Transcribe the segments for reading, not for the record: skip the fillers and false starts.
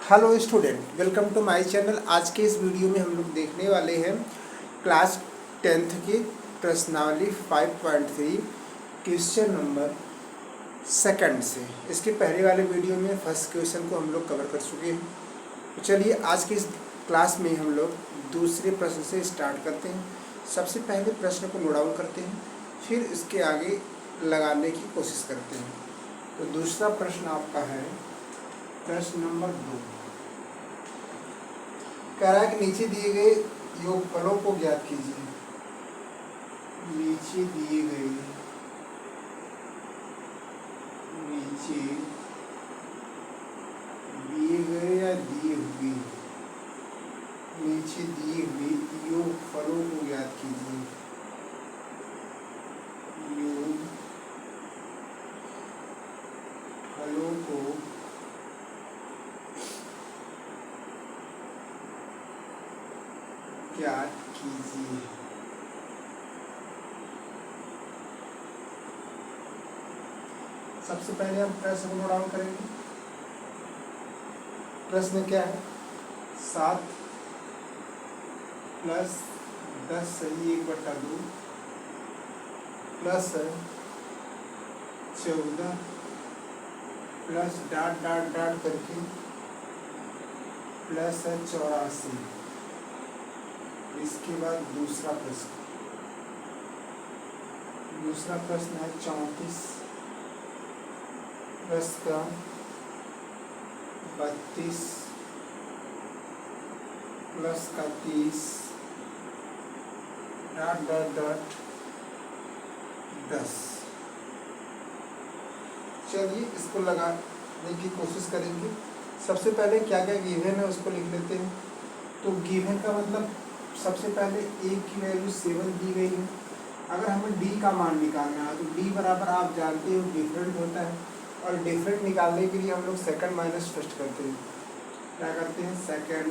Hello student, welcome to my channel. आज के इस वीडियो में हम लोग देखने वाले हैं क्लास 10th की प्रश्नावली 5.3 क्वेश्चन नंबर सेकंड से। इसके पहले वाले वीडियो में फर्स्ट क्वेश्चन को हम लोग कवर कर चुके हैं। तो चलिए आज की इस क्लास में हम लोग दूसरे प्रश्न से स्टार्ट करते हैं। सबसे पहले प्रश्न को नोट डाउन करते हैं, फिर इसके आगे लगाने की कोशिश करते हैं। तो दूसरा प्रश्न आपका है प्रश्न नंबर 2। कह रहा है कि नीचे दिए गए योगफलों को ज्ञात कीजिए। नीचे दिए गए या दिए हुए नीचे दिए हुए योगफलों को ज्ञात कीजिए। योगफलों को ज्ञात कीजिए। सबसे पहले हम प्रश्न को नोट डाउन करेंगे। प्रश्न क्या है? 7 प्लस 10 सही 1/2 plus 14 plus dot dot dot करके प्लस 84। इसके बाद दूसरा प्रश्न है 34 प्लस का 32 प्लस का 30 डाट डाट डाट 10। चलिए इसको लगाने की कोशिश करेंगे। सबसे पहले क्या क्या गिवन है उसको लिख लेते हैं। तो गिवन का मतलब सबसे पहले a की वैल्यू 7 दी गई है। अगर हमें d का मान निकालना है तो d बराबर आप जानते हो डिफरेंट होता है, और डिफरेंट निकालने के लिए हम लोग सेकंड माइनस फर्स्ट करते हैं। क्या करते हैं? सेकंड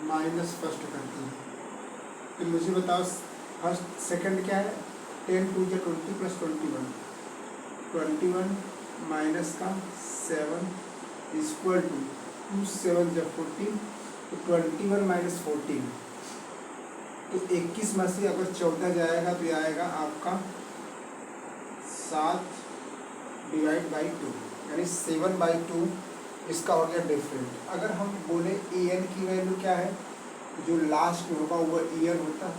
माइनस फर्स्ट करते हैं। तो मुझे बताओ फर्स्ट सेकंड क्या है? 10 2 × 20 प्लस 21 माइनस का 7 इक्वल टू 2 7 × 14 तो 21 माइनस 14 तो 21 में से अगर 14 जाएगा तो आएगा आपका 7 डिवाइड बाई 2 यानी 7/2। इसका हो गया डिफरेंट। अगर हम बोले an की वैल्यू क्या है, जो लास्ट में होगा वो an होता है,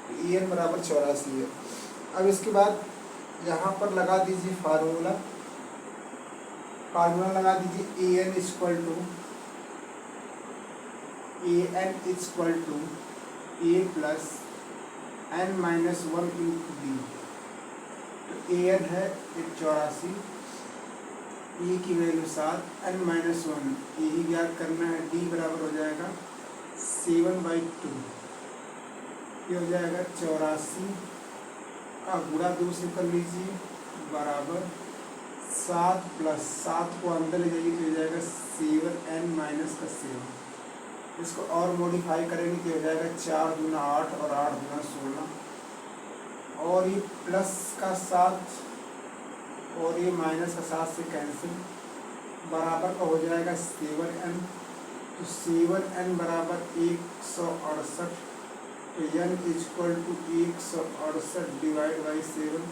तो an बराबर 84 है। अब इसके बाद यहाँ पर लगा दीजिए फार्मूला लगा दीजिए an equal to a plus n minus 1 into b। तो an है 84, a की वैल्यू 7, n माइनस 1 यही ज्ञात करना है। d बराबर हो जाएगा 7/2। ये हो जाएगा 84 का गुणा 2 से कर लीजिए बराबर 7 प्लस 7 को अंदर ले जाइए तो हो जाएगा 7n माइनस का 7। इसको और मॉडिफाई करेंगे तो हो जाएगा 4 दूना 8 और 8 दूना 16, और ये प्लस का 7 और ये माइनस का 7 से कैंसिल, बराबर का हो जाएगा 7n। तो 7n बराबर 168। तो n equal to 168 divide by 7।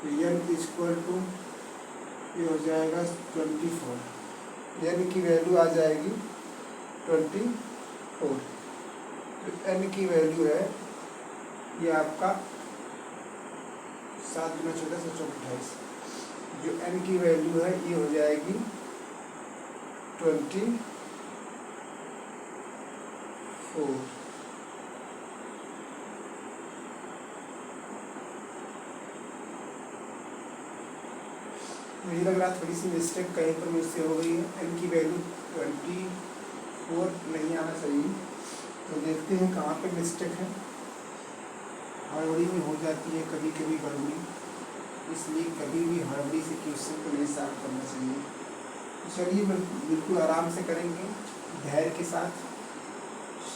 तो n इक्वल टू ये हो जाएगा 24। n की वैल्यू आ जाएगी 24। तो n की वैल्यू है ये आपका 7 × 14 = 28। जो n की वैल्यू है ये हो जाएगी 24। मुझे लग रहा थोड़ी सी मिस्टेक कहीं पर मुझसे हो गई है। n की वैल्यू 24 नहीं आना चाहिए। तो देखते हैं कहाँ पे मिस्टेक है। हड़बड़ी में हो जाती है कभी कभी गड़बड़ी, इसलिए कभी भी हड़बड़ी से क्वेश्चन को नहीं सॉल्व करना चाहिए। तो चलिए बिल्कुल आराम से करेंगे, धैर्य के साथ।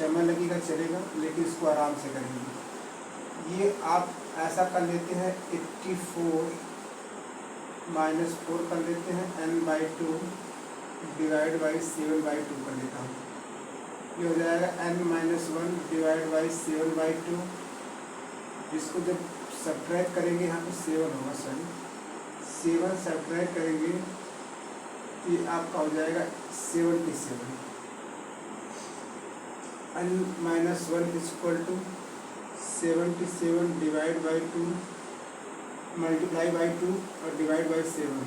समय लगेगा चलेगा, लेकिन इसको आराम से करेंगे। ये आप ऐसा कर लेते हैं 84 -4 कर लेते हैं n/2 डिवाइड बाई 7/2 कर लेता हूँ। ये हो जाएगा n-1 डिवाइड बाई 7/2। इसको जब सब्ट्रैक्ट करेंगे यहाँ पे 7 होगा, सॉरी 7 सब्ट्रैक्ट करेंगे तो ये आपका हो जाएगा 77। n-1 equal to 77 divide by 2 multiply by 2 और डिवाइड बाई 7।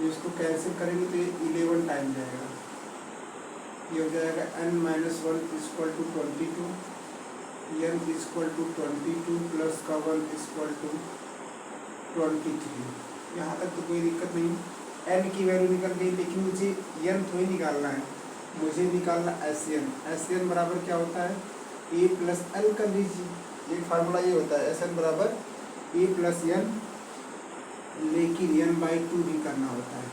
इसको कैंसिल करेंगे तो ये 11 टाइम जाएगा। ये हो जाएगा n-1 equal to 22, n equal to 22 plus का 1 इक्वल टू 23। यहाँ तक तो कोई दिक्कत नहीं, n की वैल्यू निकल गई, लेकिन मुझे n थोड़ी निकालना है, मुझे निकालना SN। SN बराबर क्या होता है, a प्लस l कर लीजिए, ये फार्मूला ये होता है SN बराबर a प्लस n, लेकिन n/2 भी करना होता है,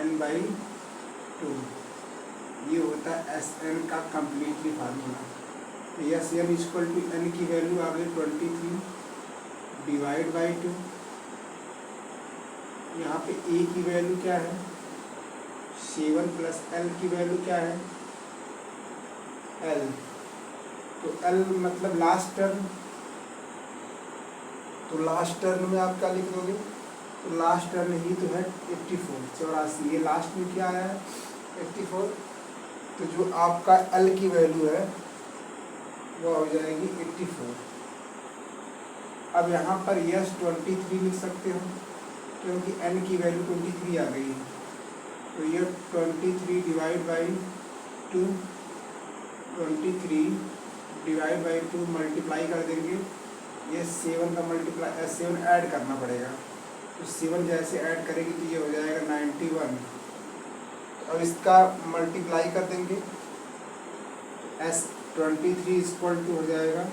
n/2 ये होता है SN का completely formula. SN equal to n की वैल्यू आ गई 23 डिवाइड बाई 2। यहाँ पे a की वैल्यू क्या है 7 प्लस l की वैल्यू क्या है l, तो l मतलब लास्ट टर्म, तो लास्ट टर्म में आप क्या लिख दोगे, तो लास्ट टर्म ही तो है 84, ये लास्ट में क्या आया है 84, तो जो आपका l की वैल्यू है वो हो जाएगी 84। अब यहाँ पर यस 23 लिख सकते हो क्योंकि n की वैल्यू 23 आ गई है, तो ये 23 divide by 2, 23 divide by 2 multiply कर देंगे, ये 7 का मल्टीप्लाई 7 ऐड करना पड़ेगा, तो 7 जैसे ऐड करेंगे तो ये हो जाएगा 91। अब इसका मल्टीप्लाई कर देंगे, S23 इक्वल टू हो जाएगा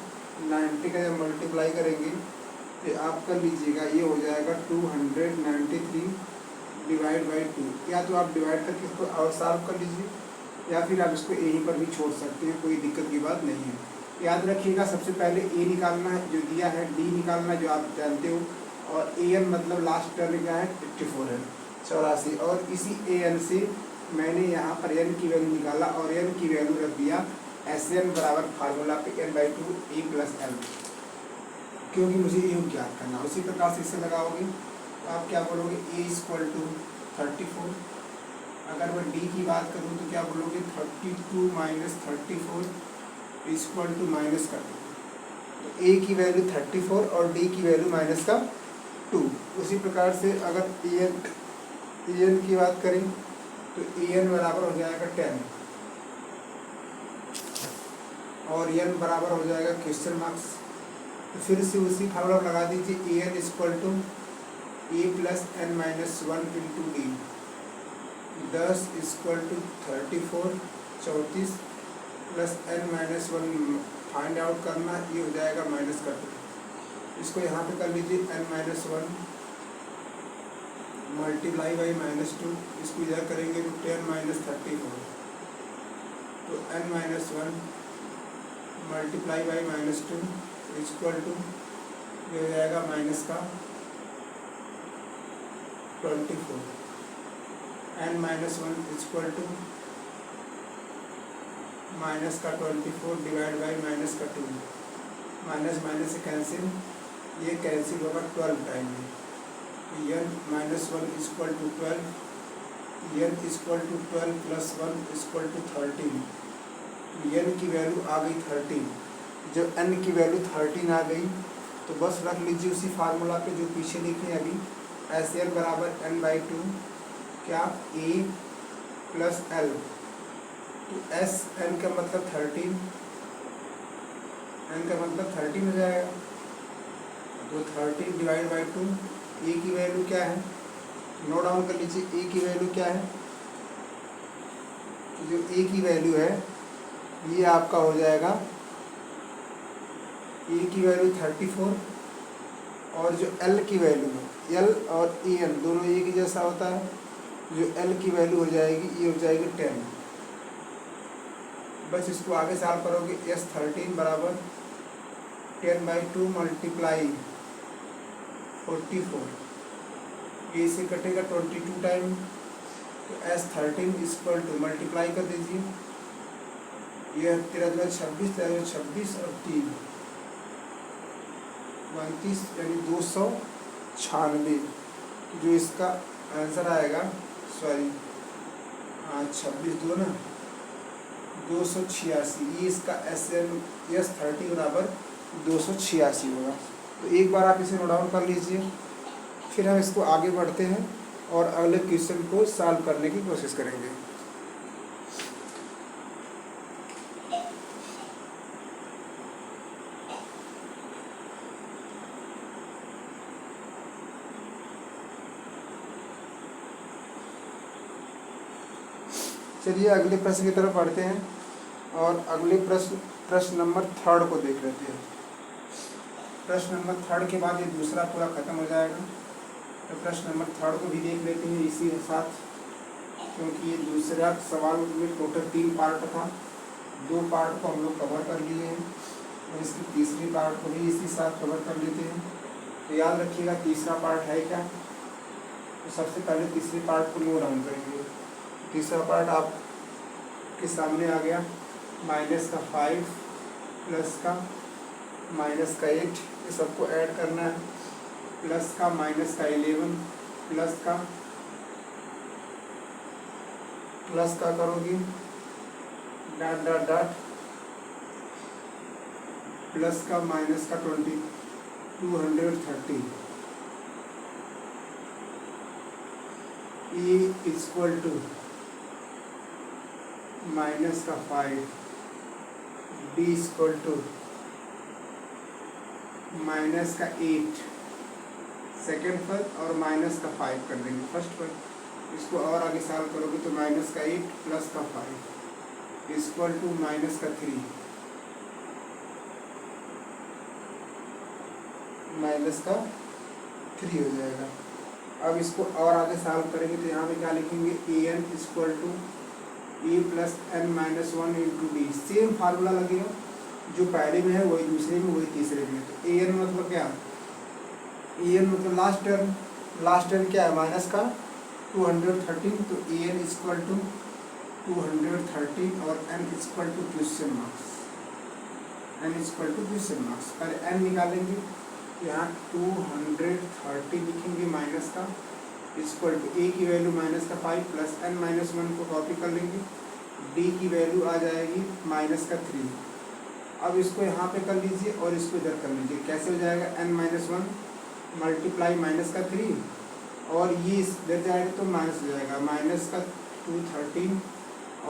90 का जब मल्टीप्लाई करेंगे तो आप कर लीजिएगा, ये हो जाएगा 293 डिवाइड बाई 2। या तो आप डिवाइड करके इसको और सॉल्व कर लीजिए, या फिर आप इसको यहीं पर भी छोड़ सकते हैं, कोई दिक्कत की बात नहीं है। याद रखिएगा सबसे पहले a निकालना है जो दिया है, d निकालना है जो आप जानते हो, और an मतलब लास्ट टर्म क्या है 84 है, 84, और इसी an से मैंने यहाँ पर n की वैल्यू निकाला और n की वैल्यू रख दिया SN बराबर फार्मूला पे n/2 a प्लस l, क्योंकि मुझे a ज्ञात करना। उसी प्रकार से इसे लगाओगे तो आप क्या बोलोगे a इक्वल टू 34। अगर मैं d की बात करूँ तो क्या बोलोगे 32 माइनस 34 इक्वल टू माइनस कर दो, तो a की वैल्यू 34 और d की वैल्यू माइनस का 2। उसी प्रकार से अगर an की बात करें तो an बराबर हो जाएगा 10 और n बराबर हो जाएगा क्वेश्चन मार्क्स। तो फिर से उसी फार्मूला लगा दीजिए, an equal to a plus n-1 into d, 10 equal to 34 34 plus n-1 find out करना, ये हो जाएगा माइनस का 2। इसको यहाँ पे कर लीजिए n-1 मल्टीप्लाई बाई -2, इसको इधर करेंगे तो 10 माइनस 34, तो n-1 multiply by -2 equal to ये हो जाएगा माइनस का 24, n-1 इक्वल टू माइनस का 24 डिवाइड बाई माइनस का 2, माइनस माइनस से कैंसिल, ये कैंसिल होगा 12 टाइम में, तो n-1 equal to 12, n equal to 12 plus 1 equal to 13, n की वैल्यू आ गई 13। जब n की वैल्यू 13 आ गई तो बस रख लीजिए उसी फार्मूला पे जो पीछे लिखे हैं अभी, SN बराबर n/2 क्या a प्लस l, तो SN का मतलब 13, n का मतलब 13 हो जाएगा, तो 13 डिवाइड बाई 2, a की वैल्यू क्या है नोट डाउन कर लीजिए, a की वैल्यू क्या है, तो जो a की वैल्यू है ये आपका हो जाएगा, a की वैल्यू 34 और जो l की वैल्यू है, l और an दोनों एक ही जैसा होता है, जो l की वैल्यू हो जाएगी ये हो जाएगी 10। बस इसको आगे सॉल्व करोगे, S13 बराबर 10/2 मल्टीप्लाई 44, ए से कटेगा 22 टाइम, तो S13 इक्वल टू मल्टीप्लाई कर दीजिए, यह 13×26 और 3 32 यानी 296, जो इसका आंसर आएगा, सॉरी 26 दो ना 286, ये इसका S30 बराबर 286 होगा। तो एक बार आप इसे नोट डाउन कर लीजिए, फिर हम इसको आगे बढ़ते हैं और अगले क्वेश्चन को सॉल्व करने की कोशिश करेंगे। चलिए अगले प्रश्न की तरफ बढ़ते हैं और अगले प्रश्न नंबर 3 को देख लेते हैं। प्रश्न नंबर 3 के बाद ये दूसरा पूरा खत्म हो जाएगा, तो प्रश्न नंबर 3 को भी देख लेते हैं इसी के साथ, क्योंकि ये दूसरा सवाल में टोटल 3 पार्ट था, 2 पार्ट को हम लोग कवर कर लिए हैं और इसकी तीसरी पार्ट को भी इसी साथ कवर कर लेते हैं। तो याद रखिएगा तीसरा पार्ट है क्या, तो सबसे पहले तीसरे पार्ट को नोट डाउन करेंगे। तीसरा पार्ट आपके सामने आ गया, -5 प्लस का -8, ये सबको ऐड करना है, प्लस का -11 प्लस का करोगी डॉट डॉट डॉट प्लस का -20 230 E equal to -5 D equal to -8 second पर और -5 कर देंगे फर्स्ट पर। इसको और आगे सॉल्व करोगे तो -8 प्लस का 5 इक्वल टू -3 हो जाएगा। अब इसको और आगे सॉल्व करेंगे तो यहाँ पे क्या लिखेंगे, an equal to a plus n minus 1 into d. Same formula लगेगा, जो पहले में है वही दूसरे में, वही तीसरे में। तो an मतलब क्या, an मतलब लास्ट टर्म क्या है, माइनस का 213, तो an इक्वल टू 213 और n equal to question marks. पहले n निकालेंगे, यहाँ 230 लिखेंगे माइनस का इक्वल टू ए की वैल्यू -5 प्लस n-1 को कॉपी कर लेंगे, डी की वैल्यू आ जाएगी -3। अब इसको यहाँ पे कर लीजिए और इसको इधर कर लीजिए, कैसे हो जाएगा, n-1 मल्टीप्लाई -3 और ये इधर जाएगा तो माइनस हो जाएगा, -213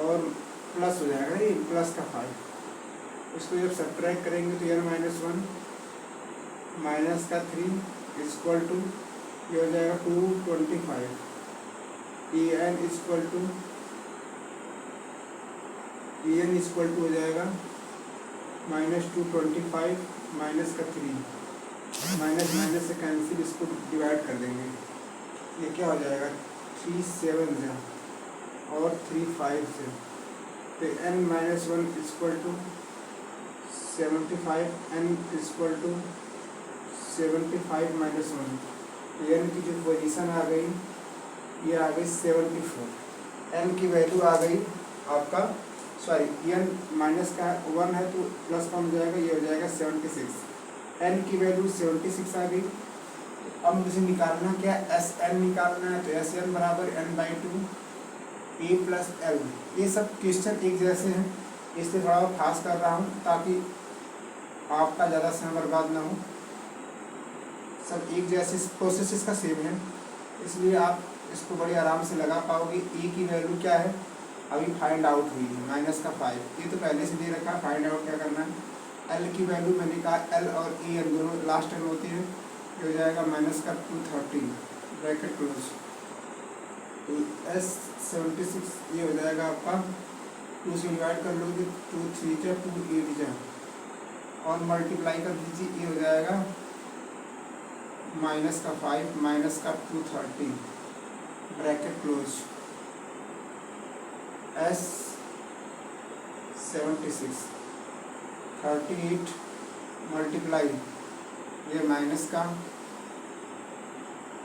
और प्लस हो जाएगा ये +5। इसको जब सब्ट्रैक्ट करेंगे तो n-1 -3 इक्वल टू ये हो जाएगा 225, an इक्वल टू हो जाएगा -225 -3, माइनस से कैंसिल, इसको डिवाइड कर देंगे, ये क्या हो जाएगा 3 7 से और 3 5 से, तो n-1 equal to 75, n equal to 75 -1, n की जो पोजीशन आ गई ये आ गई 74, n की वैल्यू आ गई आपका, सॉरी n माइनस का 1 है तो प्लस का हो जाएगा, ये हो जाएगा 76, n की वैल्यू 76 आ गई। अब मुझे निकालना क्या, Sn निकालना है, तो Sn बराबर n/2 a प्लस l। ये सब क्वेश्चन एक जैसे हैं, इसलिए थोड़ा फास्ट कर रहा हूँ ताकि आपका ज़्यादा समय बर्बाद ना हो। सब एक जैसे प्रोसेस इसका सेम है, इसलिए आप इसको बड़ी आराम से लगा पाओगे। ए की वैल्यू क्या है, अभी फाइंड आउट हुई है -5, ये तो पहले से दे रखा है, फाइंड आउट क्या करना है। एल की वैल्यू मैंने कहा, एल और ए दोनों लास्ट टर्म होती है, ये हो जाएगा -213 ब्रैकेट क्लोज, तो S76 ये हो जाएगा आपका 2 से डिवाइड कर लोगे, 2 3 जा 2 8 जा और मल्टीप्लाई कर दीजिए, ये हो जाएगा -5 -213 ब्रैकेट क्लोज, S76 38 मल्टीप्लाई ये माइनस का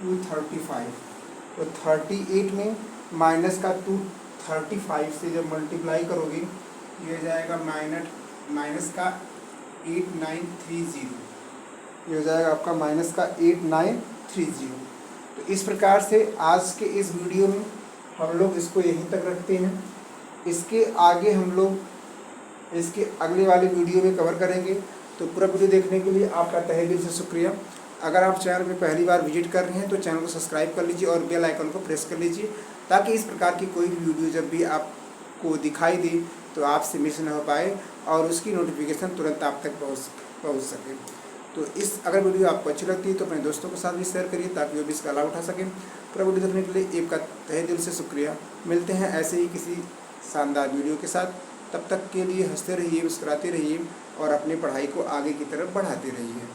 235, तो 38 में माइनस का 235 से जब मल्टीप्लाई करोगे ये हो जाएगा माइनस का 8930, ये हो जाएगा आपका माइनस का 8930। तो इस प्रकार से आज के इस वीडियो में हम लोग इसको यहीं तक रखते हैं। इसके आगे हम लोग इसके अगले वाले वीडियो में कवर करेंगे। तो पूरा वीडियो देखने के लिए आपका तहे दिल से शुक्रिया। अगर आप चैनल में पहली बार विजिट कर रहे हैं तो चैनल को सब्सक्राइब कर लीजिए और बेल आइकन को प्रेस कर लीजिए, ताकि इस प्रकार की कोई भी वीडियो जब भी आपको दिखाई दे तो आपसे मिस न हो पाए और उसकी नोटिफिकेशन तुरंत आप तक पहुँच सके। तो इस अगर वीडियो आपको अच्छी लगती है तो अपने दोस्तों के साथ भी शेयर करिए, ताकि वो भी इसका लाभ उठा सकें। पूरा वीडियो देखने के लिए आपका तहे दिल से शुक्रिया। मिलते हैं ऐसे ही किसी शानदार वीडियो के साथ। तब तक के लिए हंसते रहिए, मुस्कुराते रहिए और अपनी पढ़ाई को आगे की तरफ बढ़ाते रहिए।